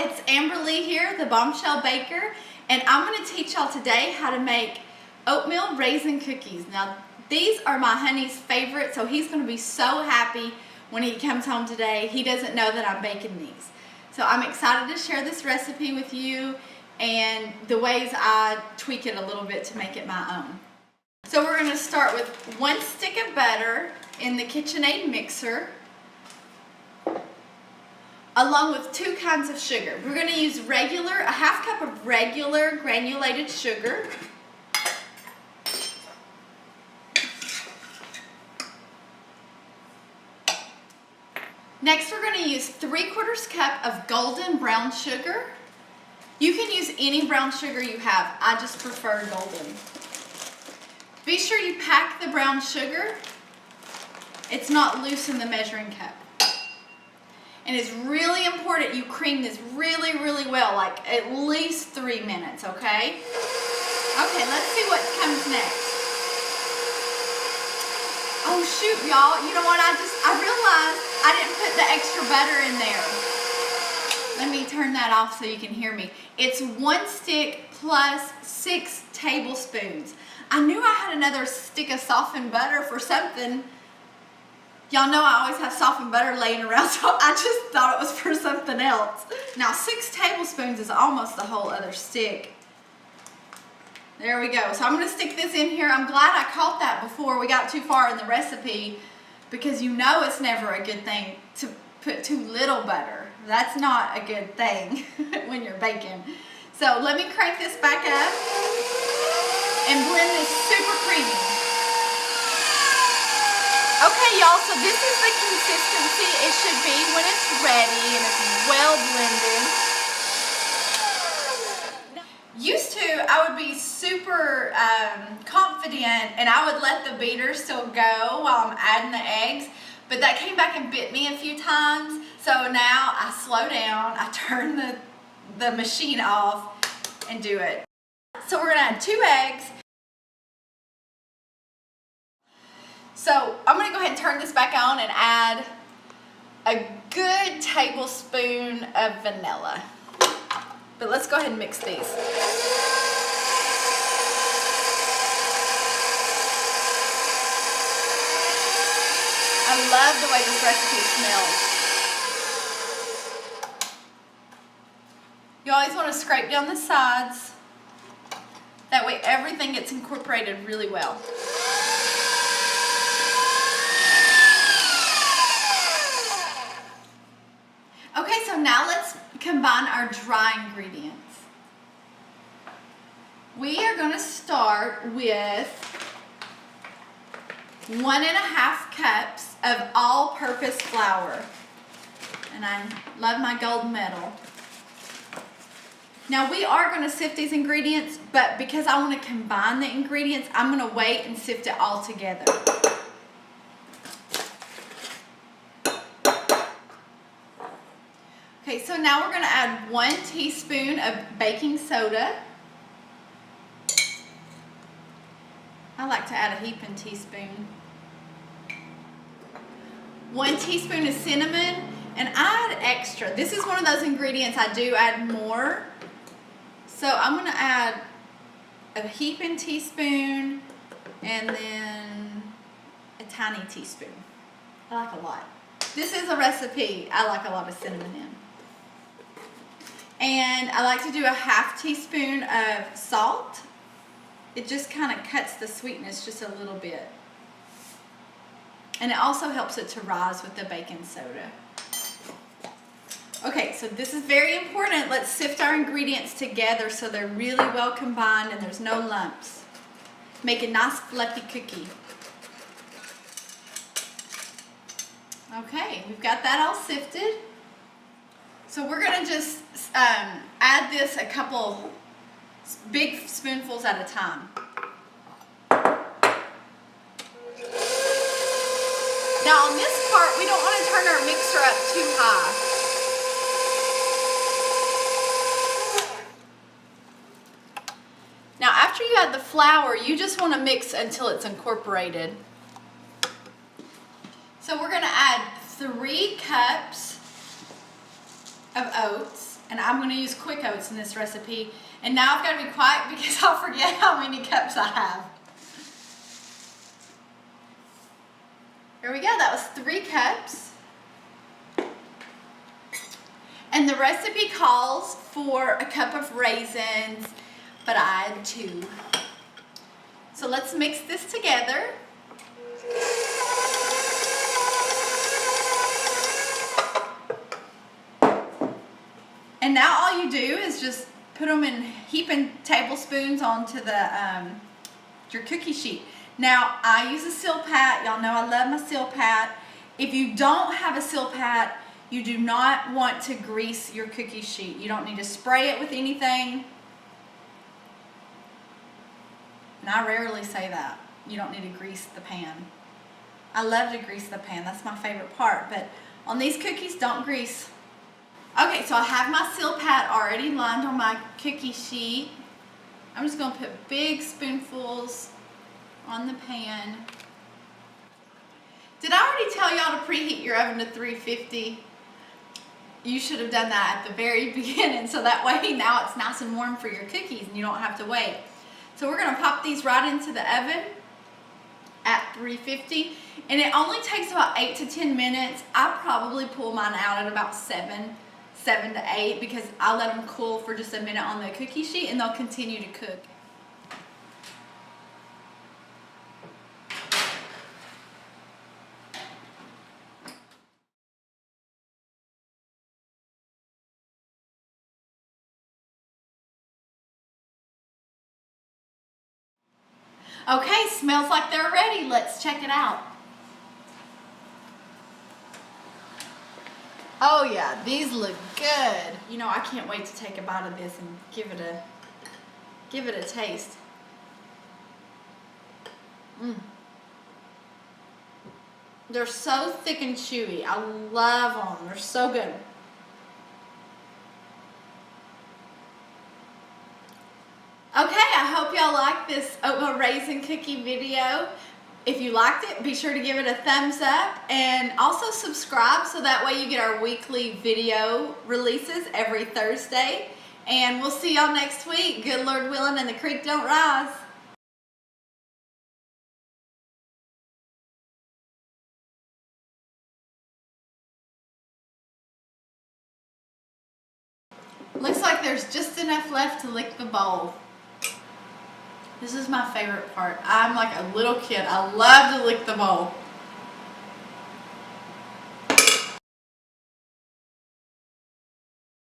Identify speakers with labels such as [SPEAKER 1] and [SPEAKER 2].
[SPEAKER 1] it's Amberly here, the Bombshell Baker, and I'm going to teach y'all today how to make oatmeal raisin cookies. Now, these are my honey's favorite, so he's going to be so happy when he comes home today. He doesn't know that I'm baking these. So I'm excited to share this recipe with you and the ways I tweak it a little bit to make it my own. So we're going to start with 1 stick of butter in the KitchenAid mixer, along with 2 kinds of sugar. We're going to use a half cup of regular granulated sugar. Next, we're going to use 3/4 cup of golden brown sugar. You can use any brown sugar you have. I just prefer golden. Be sure you pack the brown sugar. It's not loose in the measuring cup. And it's really important you cream this really, really well, like at least 3 minutes, okay? Okay, let's see what comes next. Oh shoot, y'all, you know what, I realized I didn't put the extra butter in there. Let me turn that off so you can hear me. It's 1 stick plus 6 tablespoons. I knew I had another stick of softened butter for something. Y'all know I always have softened butter laying around, so I just thought it was for something else. Now 6 tablespoons is almost the whole other stick. There we go. So I'm going to stick this in here. I'm glad I caught that before we got too far in the recipe, because you know it's never a good thing to put too little butter. That's not a good thing when you're baking. So let me crank this back up and blend this super creamy. Okay, y'all, so this is the consistency it should be when it's ready and it's well blended. Used to, I would be super confident and I would let the beater still go while I'm adding the eggs, but that came back and bit me a few times. So now I slow down, I turn the machine off and do it. So we're gonna add 2 eggs. So I'm going to go ahead and turn this back on and add a good tablespoon of vanilla. But let's go ahead and mix these. I love the way this recipe smells. You always want to scrape down the sides. That way everything gets incorporated really well. Okay, so now let's combine our dry ingredients. We are going to start with 1½ cups of all-purpose flour. And I love my gold medal. Now we are going to sift these ingredients, but because I want to combine the ingredients, I'm going to wait and sift it all together. Okay, so now we're going to add 1 teaspoon of baking soda. I like to add a heaping teaspoon. 1 teaspoon of cinnamon, and I add extra. This is one of those ingredients I do add more. So I'm going to add a heaping teaspoon and then a tiny teaspoon. I like a lot. This is a recipe I like a lot of cinnamon in. And I like to do a ½ teaspoon of salt. It just kind of cuts the sweetness just a little bit. And it also helps it to rise with the baking soda. Okay, so this is very important. Let's sift our ingredients together so they're really well combined and there's no lumps. Make a nice fluffy cookie. Okay, we've got that all sifted. So we're going to just add this a couple big spoonfuls at a time. Now on this part, we don't want to turn our mixer up too high. Now after you add the flour, you just want to mix until it's incorporated. So we're going to add 3 cups of oats, and I'm going to use quick oats in this recipe. And now I've got to be quiet because I'll forget how many cups I have. There we go, that was 3 cups. And the recipe calls for a cup of raisins, but I add 2. So let's mix this together. And now all you do is just put them in heaping tablespoons onto the your cookie sheet. Now I use a Silpat. Y'all know I love my Silpat. If you don't have a Silpat, you do not want to grease your cookie sheet. You don't need to spray it with anything. And I rarely say that. You don't need to grease the pan. I love to grease the pan. That's my favorite part. But on these cookies, don't grease. Okay, so I have my Silpat already lined on my cookie sheet. I'm just going to put big spoonfuls on the pan. Did I already tell y'all to preheat your oven to 350? You should have done that at the very beginning, so that way now it's nice and warm for your cookies and you don't have to wait. So we're going to pop these right into the oven at 350, and it only takes about 8 to 10 minutes. I probably pull mine out at about 7 to 8 because I let them cool for just a minute on the cookie sheet and they'll continue to cook. Okay, smells like they're ready. Let's check it out. Oh yeah, these look good. You know, I can't wait to take a bite of this and give it a taste. They're so thick and chewy. I love them. They're so good. Okay, I hope y'all like this oatmeal raisin cookie video. If you liked it, be sure to give it a thumbs up and also subscribe so that way you get our weekly video releases every Thursday. And we'll see y'all next week. Good Lord willing and the creek don't rise. Looks like there's just enough left to lick the bowl. This is my favorite part. I'm like a little kid. I love to lick the bowl.